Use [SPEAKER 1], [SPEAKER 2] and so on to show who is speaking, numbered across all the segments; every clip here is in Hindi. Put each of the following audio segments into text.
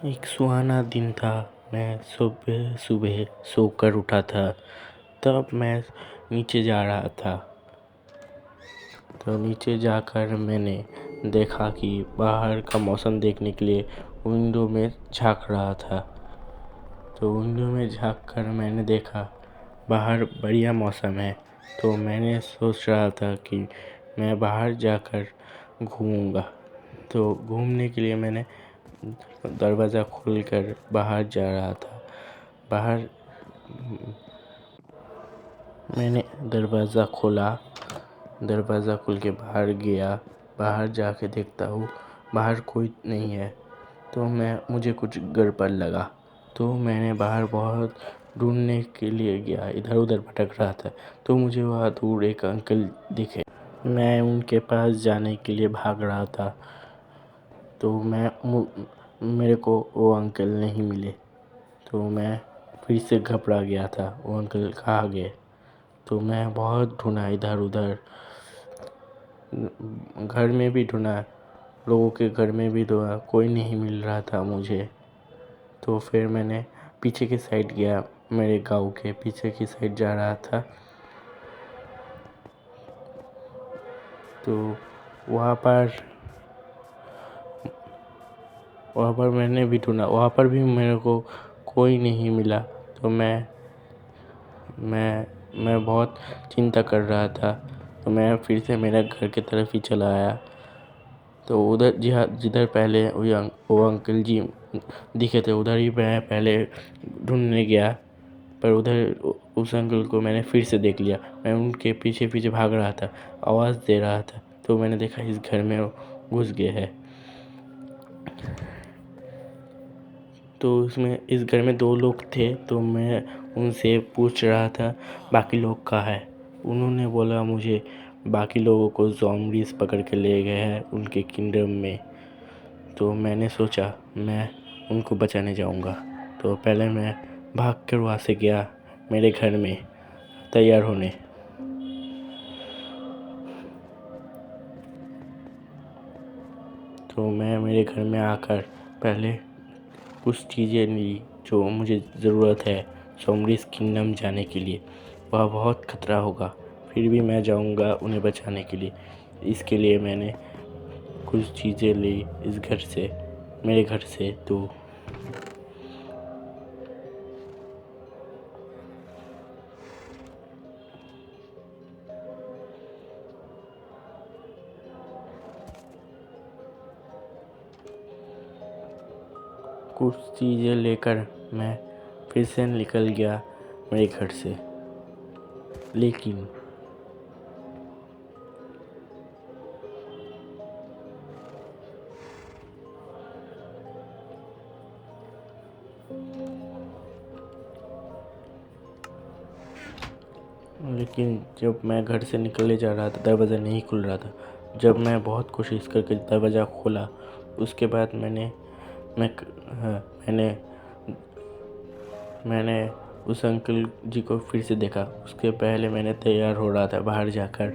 [SPEAKER 1] एक सुहाना दिन था। मैं सुबह सुबह सोकर उठा था। तब मैं नीचे जा रहा था। तो नीचे जाकर मैंने देखा कि बाहर का मौसम देखने के लिए विंडो में झाँक रहा था। तो विंडो में झाँक कर मैंने देखा बाहर बढ़िया मौसम है। तो मैंने सोच रहा था कि मैं बाहर जाकर घूमूंगा। तो घूमने के लिए मैंने दरवाज़ा खोलकर बाहर जा रहा था। बाहर मैंने दरवाज़ा खोला। दरवाज़ा खोल के बाहर गया। बाहर जाके देखता हूँ बाहर कोई नहीं है। तो मुझे कुछ गड़बड़ लगा। तो मैंने बाहर बहुत ढूंढने के लिए गया, इधर उधर भटक रहा था। तो मुझे वहाँ दूर एक अंकल दिखे। मैं उनके पास जाने के लिए भाग रहा था। तो मेरे को वो अंकल नहीं मिले। तो मैं फिर से घबरा गया था, वो अंकल कहाँ गए। तो मैं बहुत ढूंढा इधर उधर, घर में भी ढूंढा, लोगों के घर में भी ढूंढा, कोई नहीं मिल रहा था मुझे। तो फिर मैंने पीछे की साइड गया, मेरे गांव के पीछे की साइड जा रहा था। तो वहाँ पर मैंने भी ढूंढा, वहाँ पर भी मेरे को कोई नहीं मिला। तो मैं बहुत चिंता कर रहा था। तो मैं फिर से मेरे घर की तरफ ही चला आया। तो उधर जिधर पहले वो अंकल जी दिखे थे, उधर ही मैं पहले ढूंढने गया। पर उधर उस अंकल को मैंने फिर से देख लिया। मैं उनके पीछे पीछे भाग रहा था, आवाज़ दे रहा था। तो मैंने देखा इस घर में घुस गए हैं। तो उसमें इस घर में 2 लोग थे। तो मैं उनसे पूछ रहा था बाकी लोग कहाँ है। उन्होंने बोला मुझे बाकी लोगों को ज़ॉम्बीज़ पकड़ के ले गए हैं उनके किंगडम में। तो मैंने सोचा मैं उनको बचाने जाऊंगा। तो पहले मैं भाग कर वहाँ से गया मेरे घर में तैयार होने। तो मैं मेरे घर में आकर पहले कुछ चीज़ें ली जो मुझे ज़रूरत है ज़ॉम्बीज़ किंगडम जाने के लिए। वह बहुत खतरा होगा, फिर भी मैं जाऊंगा उन्हें बचाने के लिए। इसके लिए मैंने कुछ चीज़ें ली इस घर से, मेरे घर से। तो कुछ चीज़ें लेकर मैं फिर से निकल गया मेरे घर से। लेकिन जब मैं घर से निकले जा रहा था दरवाज़ा नहीं खुल रहा था। जब मैं बहुत कोशिश करके दरवाज़ा खोला, उसके बाद हाँ, मैंने उस अंकल जी को फिर से देखा। उसके पहले मैंने तैयार हो रहा था, बाहर जाकर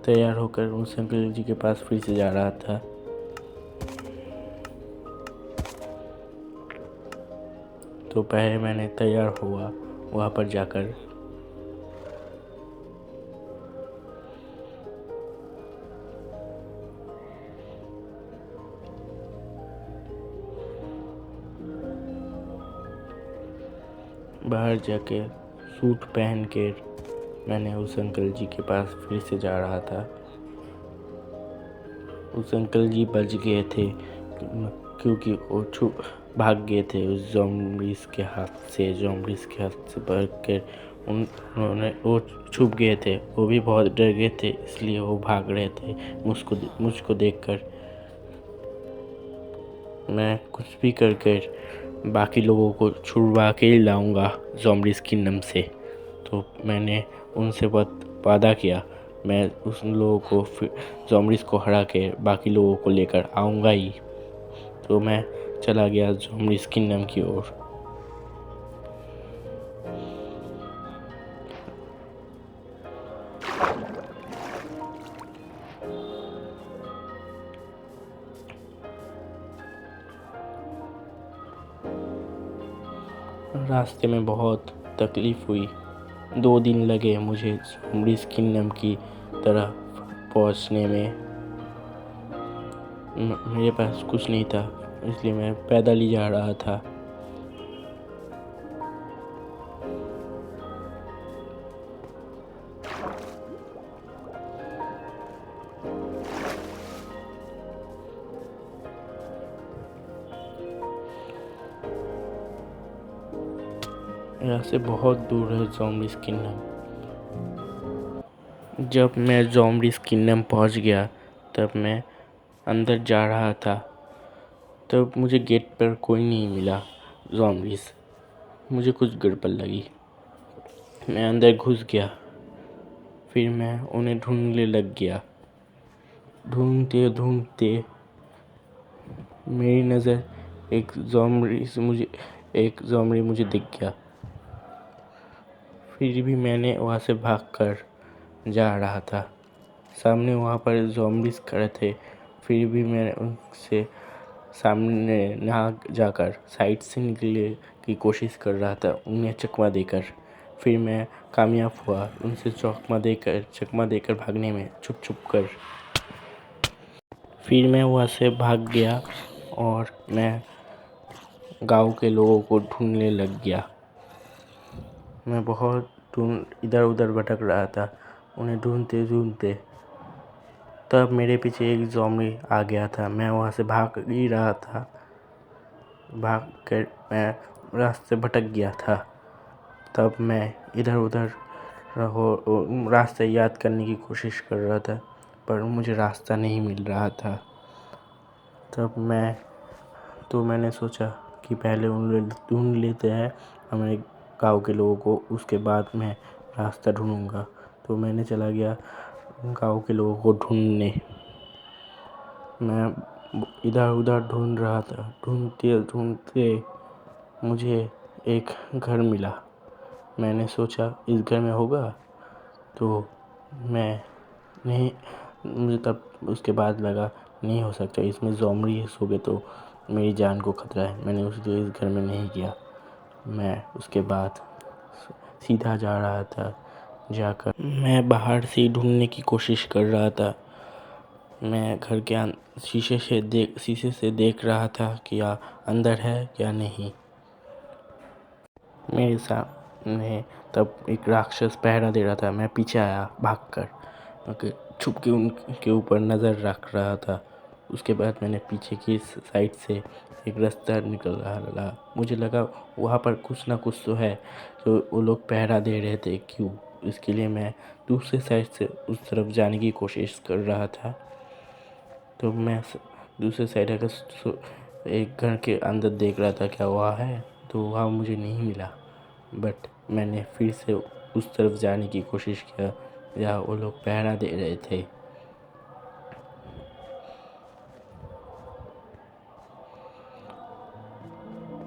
[SPEAKER 1] तैयार होकर उस अंकल जी के पास फिर से जा रहा था। तो पहले मैंने तैयार हुआ वहाँ पर जाकर। बाहर जाके सूट पहन के मैंने उस अंकल जी के पास फिर से जा रहा था। उस अंकल जी बच गए थे क्योंकि वो भाग गए थे उस ज़ॉम्बीज़ के हाथ से। भाग कर उन्होंने वो छुप गए थे। वो भी बहुत डर गए थे, इसलिए वो भाग रहे थे मुझको देखकर। मैं कुछ भी कर बाकी लोगों को छुड़वा के ही लाऊंगा ज़ॉम्बीज़ किंगडम से। तो मैंने उनसे बहुत वादा किया, मैं उन लोगों को फिर ज़ॉम्बीज़ को हरा के बाकी लोगों को लेकर आऊँगा ही। तो मैं चला गया ज़ॉम्बीज़ किंगडम की ओर। रास्ते में बहुत तकलीफ़ हुई। 2 दिन लगे मुझे ज़ॉम्बीज़ किंगडम की तरफ पहुंचने में। मेरे पास कुछ नहीं था, इसलिए मैं पैदल ही जा रहा था। यहाँ से बहुत दूर है ज़ॉम्बीज़ किंगडम। जब मैं ज़ॉम्बीज़ किंगडम पहुंच गया, तब मैं अंदर जा रहा था, तब मुझे गेट पर कोई नहीं मिला। ज़ॉम्बीज़, मुझे कुछ गड़बड़ लगी। मैं अंदर घुस गया, फिर मैं उन्हें ढूंढने लग गया। ढूंढते ढूंढते मेरी नज़र एक ज़ॉम्बी मुझे दिख गया। फिर भी मैंने वहाँ से भागकर जा रहा था। सामने वहाँ पर ज़ॉम्बीज़ खड़े थे, फिर भी मैं उनसे सामने ना जाकर साइड से निकलने की कोशिश कर रहा था, उन्हें चकमा देकर। फिर मैं कामयाब हुआ उनसे चकमा देकर भागने में, छुप छुप कर। फिर मैं वहाँ से भाग गया और मैं गांव के लोगों को ढूंढने लग गया। मैं बहुत इधर उधर भटक रहा था, उन्हें ढूंढते ढूंढते। तब मेरे पीछे एक ज़ॉम्बी आ गया था। मैं वहाँ से भाग ही रहा था। भाग कर मैं रास्ते भटक गया था। तब मैं इधर उधर रास्ता याद करने की कोशिश कर रहा था, पर मुझे रास्ता नहीं मिल रहा था। तब मैंने सोचा कि पहले उन ढूंढ लेते हैं हमारे गांव के लोगों को, उसके बाद मैं रास्ता ढूंढूंगा। तो मैंने चला गया गांव के लोगों को ढूंढने। मैं इधर उधर ढूंढ रहा था। ढूंढते ढूंढते मुझे एक घर मिला। मैंने सोचा इस घर में होगा, तो मैं नहीं मुझे तब उसके बाद लगा नहीं हो सकता, इसमें ज़ॉम्बी हो गए तो मेरी जान को खतरा है। मैंने इसलिए इस घर में नहीं किया। मैं उसके बाद सीधा जा रहा था। जाकर मैं बाहर से ढूंढने की कोशिश कर रहा था। मैं घर के शीशे से देख रहा था कि अंदर है या नहीं। मेरे सामने तब एक राक्षस पहरा दे रहा था। मैं पीछे आया भागकर, छुप के उनके ऊपर नज़र रख रहा था। उसके बाद मैंने पीछे की साइड से एक रास्ता निकल रहा। मुझे लगा वहाँ पर कुछ ना कुछ तो है, तो वो लोग पहरा दे रहे थे क्यों, इसके लिए मैं दूसरे साइड से उस तरफ जाने की कोशिश कर रहा था। तो मैं दूसरे साइड अगर एक घर के अंदर देख रहा था क्या वहाँ है, तो वहाँ मुझे नहीं मिला। बट मैंने फिर से उस तरफ जाने की कोशिश किया जहाँ वो लोग पहरा दे रहे थे।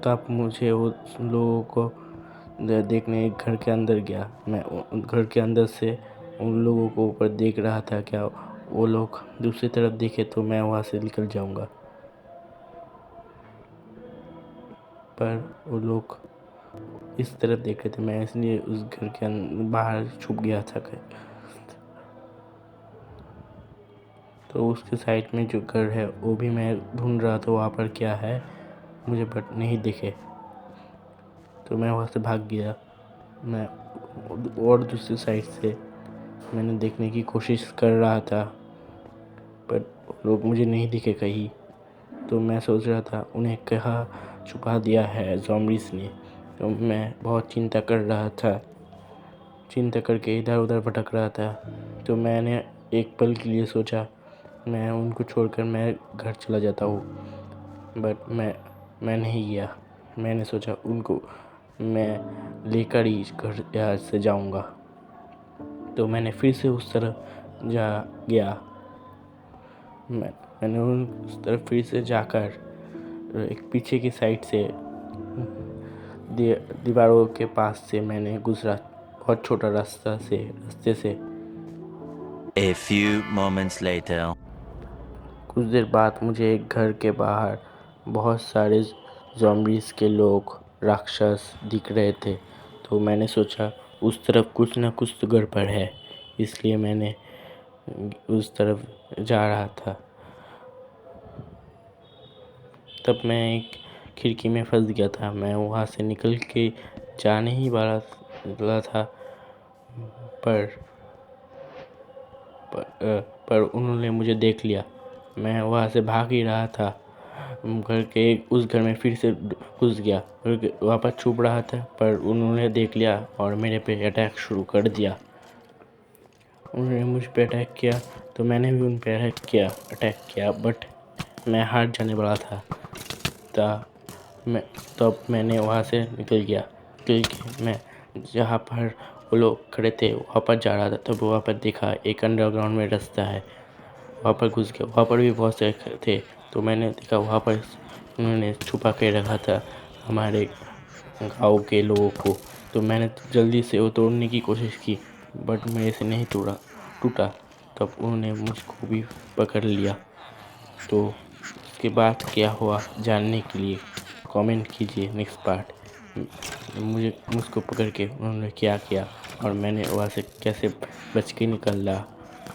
[SPEAKER 1] तब मुझे उन लोगों को देखने एक घर के अंदर गया। मैं उन घर के अंदर से उन लोगों को ऊपर देख रहा था क्या वो लोग दूसरी तरफ देखे तो मैं वहाँ से निकल जाऊँगा, पर वो लोग इस तरफ देख रहे थे। मैं इसलिए उस घर के बाहर छुप गया था। तो उसके साइड में जो घर है वो भी मैं ढूंढ रहा था वहाँ पर क्या है, मुझे बट नहीं दिखे। तो मैं वहाँ से भाग गया। मैं और दूसरी साइड से मैंने देखने की कोशिश कर रहा था, पर लोग मुझे नहीं दिखे कहीं। तो मैं सोच रहा था उन्हें कहाँ छुपा दिया है ज़ॉम्बीज़ ने। तो मैं बहुत चिंता कर रहा था, चिंता करके इधर उधर भटक रहा था। तो मैंने एक पल के लिए सोचा मैं उनको छोड़कर मैं घर चला जाता हूँ, बट मैं नहीं गया। मैंने सोचा उनको मैं लेकर ही घर यहाँ से जाऊँगा। तो मैंने फिर से उस तरफ गया। मैंने उस तरफ फिर से जाकर एक पीछे की साइड से दीवारों के पास से मैंने गुजरा, बहुत छोटा रास्ते से।
[SPEAKER 2] A few moments later.
[SPEAKER 1] कुछ देर बाद मुझे एक घर के बाहर बहुत सारे ज़ॉम्बीज़ के लोग राक्षस दिख रहे थे। तो मैंने सोचा उस तरफ कुछ ना कुछ तो गड़बड़ है, इसलिए मैंने उस तरफ जा रहा था। तब मैं एक खिड़की में फंस गया था। मैं वहाँ से निकल के जाने ही वाला था, पर उन्होंने मुझे देख लिया। मैं वहाँ से भाग ही रहा था, घर के उस घर में फिर से घुस गया, वापस छुप रहा था, पर उन्होंने देख लिया और मेरे पे अटैक शुरू कर दिया। उन्होंने मुझ पे अटैक किया तो मैंने भी उन पे अटैक किया, बट मैं हार जाने वाला था। तब मैंने वहाँ से निकल गया, क्योंकि मैं जहाँ पर वो लोग खड़े थे वहाँ पर जा रहा था। तब वहाँ पर देखा एक अंडरग्राउंड में रास्ता है, वहाँ पर घुस गया। वहाँ पर भी बहुत से थे, तो मैंने देखा वहाँ पर उन्होंने छुपा के रखा था हमारे गाँव के लोगों को। तो मैंने जल्दी से वो तोड़ने की कोशिश की, बट मेरे से नहीं टूटा। तब उन्होंने मुझको भी पकड़ लिया। तो उसके बाद क्या हुआ जानने के लिए कमेंट कीजिए नेक्स्ट पार्ट। मुझको पकड़ के उन्होंने क्या किया और मैंने वहाँ से कैसे बच के निकला,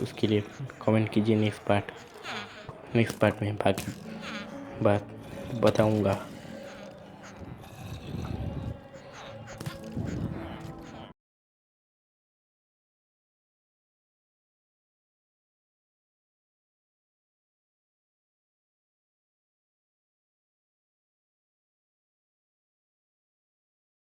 [SPEAKER 1] उसके लिए कमेंट कीजिए। नेक्स्ट पार्ट में बाकी बात बताऊँगा।